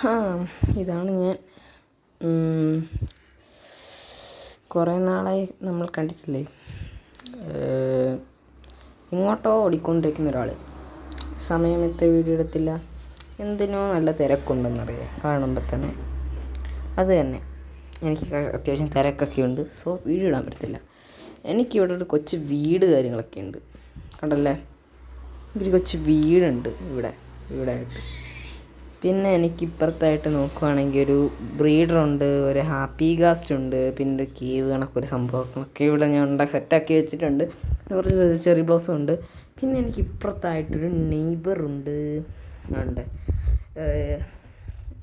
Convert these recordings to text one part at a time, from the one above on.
ആ ഇതാണ് ഞാൻ. കുറേ നാളായി നമ്മൾ കണ്ടിട്ടില്ലേ. എങ്ങോട്ടോ ഓടിക്കൊണ്ടിരിക്കുന്ന ഒരാൾ. സമയത്ത് വീഡിയോ എടുത്തില്ല, എന്തിനോ നല്ല തിരക്കുണ്ടെന്നറിയാം കാണുമ്പോൾ തന്നെ. അത് തന്നെ, എനിക്ക് അത്യാവശ്യം തിരക്കൊക്കെ ഉണ്ട്, സോ വീഡിയോ ഇടാൻ പറ്റത്തില്ല. എനിക്കിവിടെ ഒരു കൊച്ചു വീട് കാര്യങ്ങളൊക്കെ ഉണ്ട്, കണ്ടല്ലേ. ഒരു കൊച്ചു വീടുണ്ട് ഇവിടെ ആയിട്ട്. പിന്നെ എനിക്ക് ഇപ്പുറത്തായിട്ട് നോക്കുവാണെങ്കിൽ ഒരു ബ്രീഡറുണ്ട്, ഒരു ഹാപ്പി ഗാസ്റ്റ് ഉണ്ട്, പിന്നെ ഒരു കേവ് കണക്കൊരു സംഭവങ്ങളൊക്കെ ഇവിടെ ഞാൻ സെറ്റാക്കി വെച്ചിട്ടുണ്ട്. കുറച്ച് ചെറി ബ്ലോസം ഉണ്ട്. പിന്നെ എനിക്ക് ഇപ്പുറത്തായിട്ടൊരു നെയ്ബറുണ്ട്. ഉണ്ട്,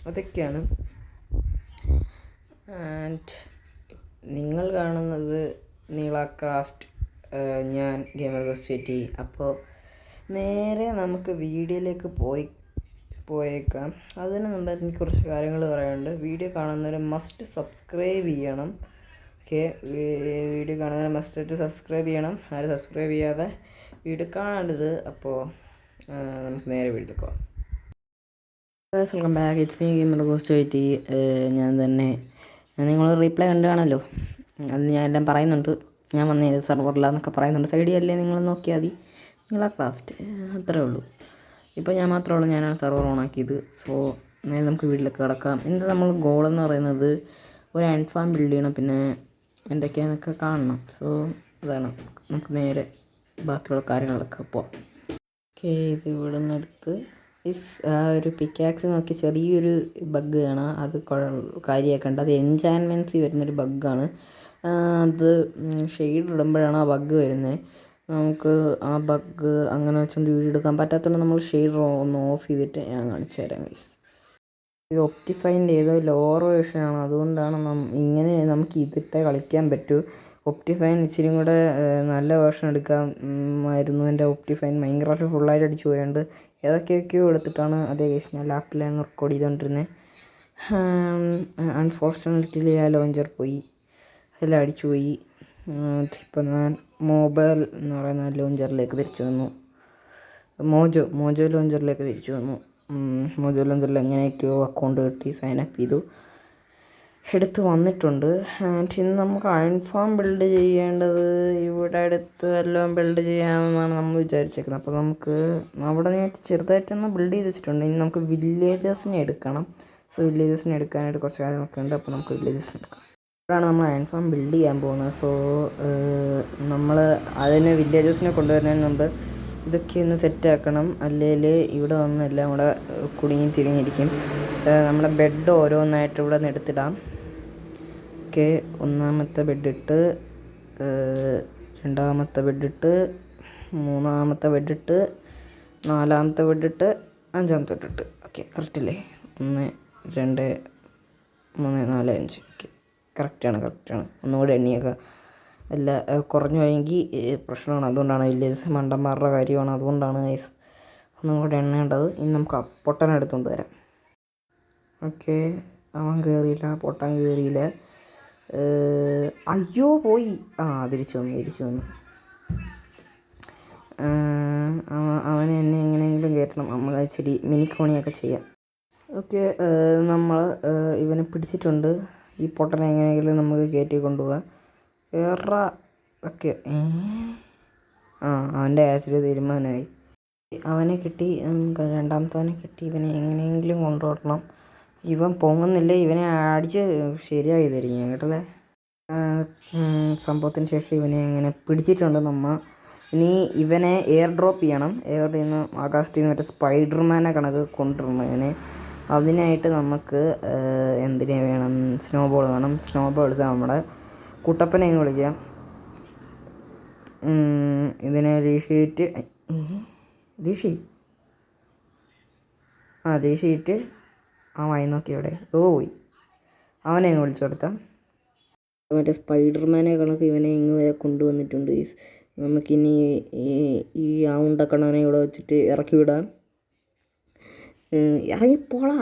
അതൊക്കെയാണ്. ആൻഡ് നിങ്ങൾ കാണുന്നത് നീള ക്രാഫ്റ്റ്, ഞാൻ ഗെയിമർ ഗോസ്റ്റ്. അപ്പോൾ നേരെ നമുക്ക് വീഡിയോയിലേക്ക് പോയേക്കാം. അതിന് മുമ്പ് എനിക്ക് കുറച്ച് കാര്യങ്ങൾ പറയാനുണ്ട്. വീഡിയോ കാണുന്നവർ മസ്റ്റ് സബ്സ്ക്രൈബ് ചെയ്യണം. ഓക്കെ, വീഡിയോ കാണുന്നവർ മസ്റ്റ് സബ്സ്ക്രൈബ് ചെയ്യണം. ആരും സബ്സ്ക്രൈബ് ചെയ്യാതെ വീഡിയോ കാണേണ്ടത്. അപ്പോൾ നമുക്ക് നേരെ വീഡിയോ പോകാം. Welcome back, it's me gamer ghost. ഞാൻ തന്നെ. നിങ്ങൾ റീപ്ലൈ കണ്ടു കാണല്ലോ, അത് ഞാൻ എല്ലാം പറയുന്നുണ്ട്. ഞാൻ വന്നേത് സെർവറിലാന്നൊക്കെ പറയുന്നുണ്ട്. സൈഡിൽ അല്ലേ നിങ്ങൾ നോക്കിയാൽ മതി. നിങ്ങളാ ക്രാഫ്റ്റ് അത്രേ ഉള്ളൂ. ഇപ്പോൾ ഞാൻ മാത്രമേ ഉള്ളൂ, ഞാനാണ് സെർവർ ഓണാക്കിയത്. സോ നേരെ നമുക്ക് വീട്ടിലേക്ക് കിടക്കാം. ഇന്ന് നമ്മൾ ഗോളെന്ന് പറയുന്നത് ഒരു ആൻഡ് ഫാം ബിൽഡ് ചെയ്യണം, പിന്നെ എന്തൊക്കെയാണെന്നൊക്കെ കാണണം. സോ അതാണ്, നമുക്ക് നേരെ ബാക്കിയുള്ള കാര്യങ്ങളൊക്കെ പോവാം. ഓക്കെ, ഇത് ഇവിടെ നിന്നെടുത്ത് ഒരു പിക്കാക്സ് നോക്കി ചെറിയൊരു ബഗ് കാണാം. അത് കാര്യമാക്കണ്ട, അത് എൻചാൻമെൻസി വരുന്നൊരു ബഗ്ഗാണ്. അത് ഷെയ്ഡ് ഇടുമ്പോഴാണ് ആ ബഗ് വരുന്നത്. നമുക്ക് ആ ബഗ് അങ്ങനെ വെച്ചുകൊണ്ട് വീഡിയോ എടുക്കാൻ പറ്റാത്തതുകൊണ്ട് നമ്മൾ ഷെയ്ഡ് ഒന്ന് ഓഫ് ചെയ്തിട്ട് ഞാൻ കാണിച്ചു തരാം ഗൈസ്. ഇത് ഒപ്റ്റിഫൈൻ്റെ ഏതോ ലോവർ വേർഷനാണ്, അതുകൊണ്ടാണ് ഇങ്ങനെ നമുക്ക് ഇതിട്ടേ കളിക്കാൻ പറ്റൂ. ഒപ്റ്റിഫൈൻ ഇച്ചിരി കൂടെ നല്ല വേർഷൻ എടുക്കാമായിരുന്നു. എൻ്റെ ഒപ്റ്റിഫൈൻ മൈൻക്രാഫ്റ്റ് ഫുള്ളായിട്ട് അടിച്ചു പോയുണ്ട്. ഏതൊക്കെയൊക്കെയോ എടുത്തിട്ടാണ് അതേ കേസ് ഞാൻ ലാപ്പിലാണ് റെക്കോർഡ് ചെയ്തുകൊണ്ടിരുന്നത്. അൺഫോർച്ചുനേറ്റ്ലി ആ ലോഞ്ചർ പോയി, അതെല്ലാം അടിച്ചു പോയി. ഇപ്പം ഞാൻ മൊബൈൽ എന്ന് പറയുന്ന ലോഞ്ചറിലേക്ക് തിരിച്ചു വന്നു. മോജോ ലോഞ്ചറിലേക്ക് തിരിച്ചു വന്നു. മോജോ ലോഞ്ചറിൽ എങ്ങനെയൊക്കെയോ അക്കൗണ്ട് കിട്ടി, സൈനപ്പ് ചെയ്തു, എടുത്ത് വന്നിട്ടുണ്ട്. ആൻഡ് ഇന്ന് നമുക്ക് അയൺ ഫാം ബിൽഡ് ചെയ്യേണ്ടത് ഇവിടെ അടുത്ത് എല്ലാം ബിൽഡ് ചെയ്യാമെന്നാണ് നമ്മൾ വിചാരിച്ചേക്കുന്നത്. അപ്പോൾ നമുക്ക് അവിടെ നിന്ന് ചെറുതായിട്ടൊന്ന് ബിൽഡ് ചെയ്ത് വെച്ചിട്ടുണ്ട്. ഇനി നമുക്ക് വില്ലേജസിനെ എടുക്കണം. സോ വില്ലേജസിനെ എടുക്കാനായിട്ട് കുറച്ച് കാര്യങ്ങളൊക്കെ ഉണ്ട്. അപ്പോൾ നമുക്ക് വില്ലേജസിനെ എടുക്കാം. ഇവിടെയാണ് നമ്മൾ അയൺ ഫാം ബിൽഡ് ചെയ്യാൻ പോകുന്നത്. സോ നമ്മൾ അതിന് വില്ലേജസിനെ കൊണ്ടുവരുന്നതിന് മുമ്പ് ഇതൊക്കെ ഒന്ന് സെറ്റാക്കണം. അല്ലെങ്കിൽ ഇവിടെ വന്ന് എല്ലാം കൂടെ കുടുങ്ങി തിരിഞ്ഞിരിക്കും. നമ്മുടെ ബെഡ് ഓരോന്നായിട്ട് ഇവിടെ നിന്ന് എടുത്തിടാം. ഓക്കെ, ഒന്നാമത്തെ ബെഡിട്ട്, രണ്ടാമത്തെ ബെഡിട്ട്, മൂന്നാമത്തെ ബെഡിട്ട്, നാലാമത്തെ ബെഡിട്ട്, അഞ്ചാമത്തെ ബെഡിട്ട്. ഓക്കെ, കറക്റ്റല്ലേ? 1 2 3 4 5. ഓക്കെ, കറക്റ്റാണ്. ഒന്നുകൂടെ എണ്ണിയൊക്കെ അല്ല കുറഞ്ഞു പോയെങ്കിൽ പ്രശ്നമാണ്. അതുകൊണ്ടാണ് വില്ലേജ് മണ്ടന്മാരുടെ കാര്യമാണ്, അതുകൊണ്ടാണ് ഗൈസ് ഒന്നും കൂടെ എണ്ണേണ്ടത്. ഇനി നമുക്ക് പൊട്ടൻ എടുത്തുകൊണ്ട് വരാം. ഓക്കെ, അവൻ കയറിയില്ല, പൊട്ടൻ കയറിയില്ല. അയ്യോ പോയി. തിരിച്ചു വന്നു. അവനെ എന്നെ എങ്ങനെയെങ്കിലും കയറ്റണം. നമ്മൾ ഇച്ചിരി മിനിക്കോണിയൊക്കെ ചെയ്യാം. ഓക്കെ, നമ്മൾ ഇവനെ പിടിച്ചിട്ടുണ്ട്. ഈ പൊട്ടനെ എങ്ങനെയെങ്കിലും നമുക്ക് കയറ്റി കൊണ്ടുപോകാം. ഓക്കെ, അവൻ്റെ കാര്യത്തിൽ തീരുമാനമായി. അവനെ കിട്ടി, രണ്ടാമത്തവനെ കിട്ടി. ഇവനെ എങ്ങനെയെങ്കിലും കൊണ്ടുപോകണം. ഇവൻ പൊങ്ങുന്നില്ല. ഇവനെ അടിച്ച് ശരിയായി തരും കേട്ടല്ലേ. സംഭവത്തിന് ശേഷം ഇവനെ എങ്ങനെ പിടിച്ചിട്ടുണ്ട് നമ്മൾ. ഇനി ഇവനെ എയർ ഡ്രോപ്പ് ചെയ്യണം. എയറിൽ നിന്ന് ആകാശത്തിൽ നിന്ന് മറ്റേ സ്പൈഡർമാനെ കണക്ക് കൊണ്ടുവരണം ഇവനെ. അതിനായിട്ട് നമുക്ക് എന്തിനെ വേണം? സ്നോബോൾ വേണം. സ്നോബോൾ എടുത്ത് നമ്മുടെ കുട്ടപ്പനെ വിളിക്കാം. ഇതിനെ ലീഷീറ്റ് വായി നോക്കി അവിടെ പോയി. അവനെ അങ്ങ് വിളിച്ചു കൊടുത്താം. മറ്റേ സ്പൈഡർമാനെ കണക്ക് ഇവനെ ഇങ്ങ് വരെ കൊണ്ടുവന്നിട്ടുണ്ട്. നമുക്കിനി ഈ ഉണ്ടക്കണ്ണനെ ഇവിടെ വെച്ചിട്ട് ഇറക്കി വിടാം. ഇറങ്ങിപ്പോളാ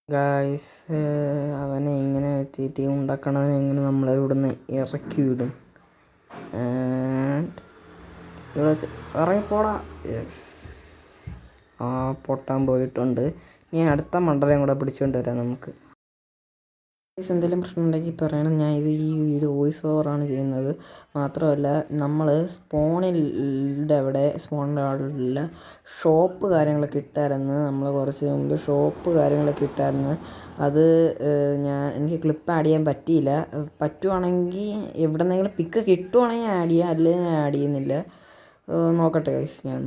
ഗായ്സ്. അവനെ ഇങ്ങനെ വെച്ചിട്ട് ഈ ഉണ്ടക്കണ്ണനെ ഇങ്ങനെ നമ്മളെ ഇവിടുന്ന് ഇറക്കി വിടും. ഇവിടെ ഇറങ്ങിപ്പോടാ. യെസ്, പൊട്ടാൻ പോയിട്ടുണ്ട്. ഇനി അടുത്ത മണ്ടരെയും കൂടെ പിടിച്ചുകൊണ്ട് വരാം നമുക്ക്. എന്തെങ്കിലും പ്രശ്നം ഉണ്ടെങ്കിൽ പറയണം. ഞാൻ ഈ വീഡിയോ വോയിസ് ഓവറാണ് ചെയ്യുന്നത്. മാത്രമല്ല നമ്മൾ സ്പോണിൻ്റെ അവിടെ ഷോപ്പ് കാര്യങ്ങളൊക്കെ ഇട്ടായിരുന്നു. നമ്മൾ കുറച്ച് മുമ്പ് ഷോപ്പ് കാര്യങ്ങളൊക്കെ ഇട്ടായിരുന്നു. അത് എനിക്ക് ക്ലിപ്പ് ആഡ് ചെയ്യാൻ പറ്റിയില്ല. പറ്റുവാണെങ്കിൽ എവിടെന്നെങ്കിലും പിക്ക് കിട്ടുവാണെങ്കിൽ ആഡ് ചെയ്യാം, അല്ലെങ്കിൽ ഞാൻ ആഡ് ചെയ്യുന്നില്ല. നോക്കട്ടെ ഗൈസ് ഞാൻ.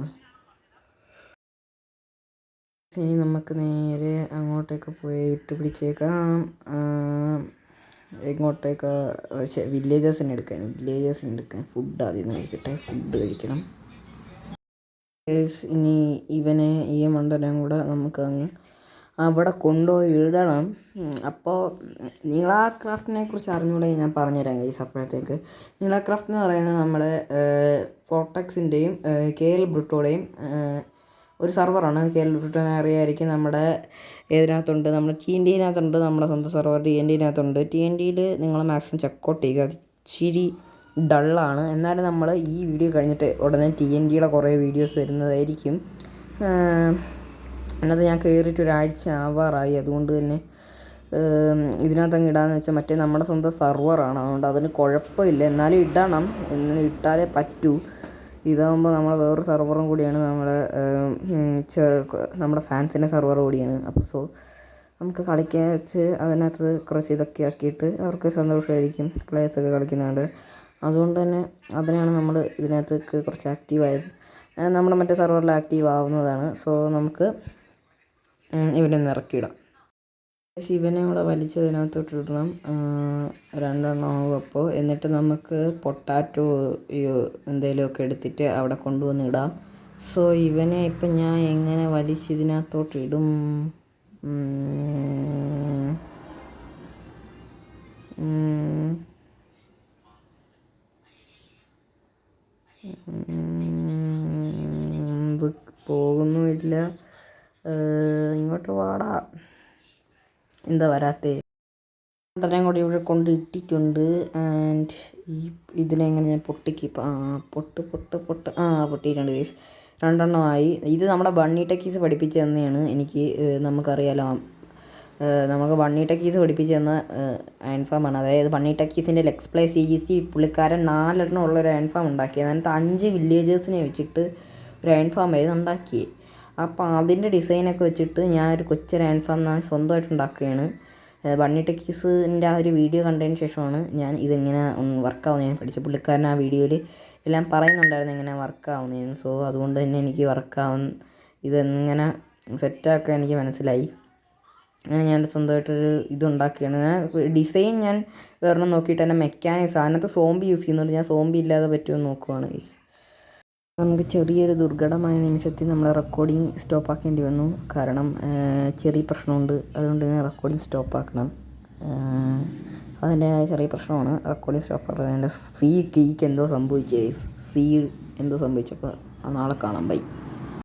ഇനി നമുക്ക് നേരെ അങ്ങോട്ടേക്ക് പോയി പിടിച്ചേക്കാം. എങ്ങോട്ടേക്ക് വില്ലേജേഴ്സിനെ എടുക്കാൻ ഫുഡ് ആദ്യം കഴിക്കട്ടെ. ഫുഡ് കഴിക്കണം. ഇനി ഈ മണ്ടനം കൂടെ നമുക്ക് അങ്ങ് അവിടെ കൊണ്ടുപോയി ഇടണം. അപ്പോൾ നീള ക്രാഫ്റ്റിനെ കുറിച്ച് അറിഞ്ഞുകൂടെങ്കിൽ ഞാൻ പറഞ്ഞുതരാം ഗൈസ്. അപ്പോഴത്തേക്ക് നീള ക്രാഫ്റ്റ് എന്ന് പറയുന്നത് നമ്മുടെ ഫോർട്ടെക്സിൻ്റെയും KL ബ്രൂട്ടോടെയും ഒരു സെർവറാണ്. KL ബ്രൂട്ടോനെ അറിയാമായിരിക്കും. നമ്മുടെ ഏതിനകത്തുണ്ട്, നമ്മുടെ TNT-നകത്തുണ്ട്, നമ്മുടെ സ്വന്തം സെർവർ TNT-നകത്തുണ്ട്. TNT-യിൽ നിങ്ങൾ മാക്സിമം ചെക്കൗട്ട് ചെയ്യുക. അത് ഇച്ചിരി ഡള്ളാണ്. എന്നാലും നമ്മൾ ഈ വീഡിയോ കഴിഞ്ഞിട്ട് ഉടനെ TNT-യുടെ കുറേ വീഡിയോസ് വരുന്നതായിരിക്കും. അതിനകത്ത് ഞാൻ കയറിയിട്ട് ഒരാഴ്ച ആവാറായി. അതുകൊണ്ട് തന്നെ ഇതിനകത്തങ്ങ് ഇടാമെന്ന് വെച്ചാൽ മറ്റേ നമ്മുടെ സ്വന്തം സെർവറാണ്. അതുകൊണ്ട് അതിന് കുഴപ്പമില്ല. എന്നാലും ഇടണം, ഇട്ടാലേ പറ്റൂ. ഇതാകുമ്പോൾ നമ്മൾ വേറൊരു സെർവറും കൂടിയാണ്, നമ്മുടെ ഫാൻസിൻ്റെ സെർവർ കൂടിയാണ്. അപ്പോൾ നമുക്ക് കളിക്കാൻ വെച്ച് അതിനകത്ത് കുറച്ച് ഇതൊക്കെ ആക്കിയിട്ട് അവർക്ക് സന്തോഷമായിരിക്കും പ്ലേയേഴ്സൊക്കെ കളിക്കുന്നതുകൊണ്ട്. അതുകൊണ്ട് തന്നെ അതിനാണ് നമ്മൾ ഇതിനകത്തേക്ക് കുറച്ച് ആക്റ്റീവായത്. നമ്മുടെ മറ്റേ സെർവറിൽ ആക്റ്റീവ് ആവുന്നതാണ്. സോ നമുക്ക് ഇവനെ ഇറക്കിയിടാം. ഇവനെ കൂടെ വലിച്ചതിനകത്തോട്ട് ഇടണം. 2 എണ്ണം ആവും അപ്പോൾ. എന്നിട്ട് നമുക്ക് പൊട്ടാറ്റോ എന്തെങ്കിലുമൊക്കെ എടുത്തിട്ട് അവിടെ കൊണ്ടുവന്ന് ഇടാം. സോ ഇവനെ ഇപ്പം ഞാൻ എങ്ങനെ വലിച്ചിതിനകത്തോട്ട് ഇടും? ഇത് പോകുന്നുമില്ല. ഇങ്ങോട്ട് വാടാ. എന്താ വരാത്തേ? രണ്ടെണ്ണം കൂടി ഇവിടെ കൊണ്ട് ഇട്ടിട്ടുണ്ട്. ആൻഡ് ഇതിനെങ്ങനെ ഞാൻ പൊട്ടിക്കും. പൊട്ടിയിട്ടുണ്ട് ഗൈസ്. 2 എണ്ണമായി. ഇത് നമ്മുടെ ബണ്ണി ടെക്കീസ് പഠിപ്പിച്ച് തന്നെയാണ്. നമുക്കറിയാലോ, നമുക്ക് ബണ്ണി ടെക്കീസ് പഠിപ്പിച്ച് തന്ന അയൺ ഫാമാണ്. അതായത് ബണ്ണി ടെക്കീസിൻ്റെ ലെക്സ് പ്ലേ CGC പുള്ളിക്കാരൻ 4 എണ്ണം ഉള്ളൊരു അയൺ ഫാം ഉണ്ടാക്കിയത്. അതിനകത്ത് 5 വില്ലേജേഴ്സിനെ വെച്ചിട്ട് ഒരു അയൺ ഫാം ആയിരുന്നു ഉണ്ടാക്കിയത്. അപ്പോൾ അതിൻ്റെ ഡിസൈനൊക്കെ വെച്ചിട്ട് ഞാൻ ഒരു കൊച്ചൊരു അയൺ ഫാം സ്വന്തമായിട്ട് ഉണ്ടാക്കുകയാണ്. ബണ്ണി ടെക്കീസിൻ്റെ ആ ഒരു വീഡിയോ കണ്ടതിന് ശേഷമാണ് ഞാൻ ഇതെങ്ങനെ വർക്കാവുന്നതെന്ന് പഠിച്ചത്. പുള്ളിക്കാരൻ ആ വീഡിയോയിൽ എല്ലാം പറയുന്നുണ്ടായിരുന്നു എങ്ങനെ വർക്കാവുന്നതെന്ന്. സോ അതുകൊണ്ട് തന്നെ എനിക്ക് ഇതെങ്ങനെ സെറ്റാക്കാൻ എനിക്ക് മനസ്സിലായി. അങ്ങനെ ഞാൻ സ്വന്തമായിട്ടൊരു ഇതുണ്ടാക്കുകയാണ്. ഡിസൈൻ ഞാൻ വേറെ നോക്കിയിട്ട് തന്നെ മെക്കാനിക്സ് അതിനകത്ത് സോംബി യൂസ് ചെയ്യുന്നുണ്ട്. ഞാൻ സോംബി ഇല്ലാതെ പറ്റുമെന്ന് നോക്കുവാണ് ഗൈസ്. നമുക്ക് ചെറിയൊരു ദുർഘടമായ നിമിഷത്തിൽ നമ്മൾ റെക്കോർഡിങ് സ്റ്റോപ്പ് ആക്കേണ്ടി വന്നു. കാരണം ചെറിയ പ്രശ്നമുണ്ട്. അതുകൊണ്ട് തന്നെ റെക്കോർഡിങ് സ്റ്റോപ്പ് ആക്കണം. അതിൻ്റെതായ ചെറിയ പ്രശ്നമാണ്. റെക്കോർഡിങ് സ്റ്റോപ്പ് ആക്കുന്നത് എൻ്റെ കീക്ക് എന്തോ സംഭവിച്ചപ്പോൾ നാളെ കാണാം. ബൈ.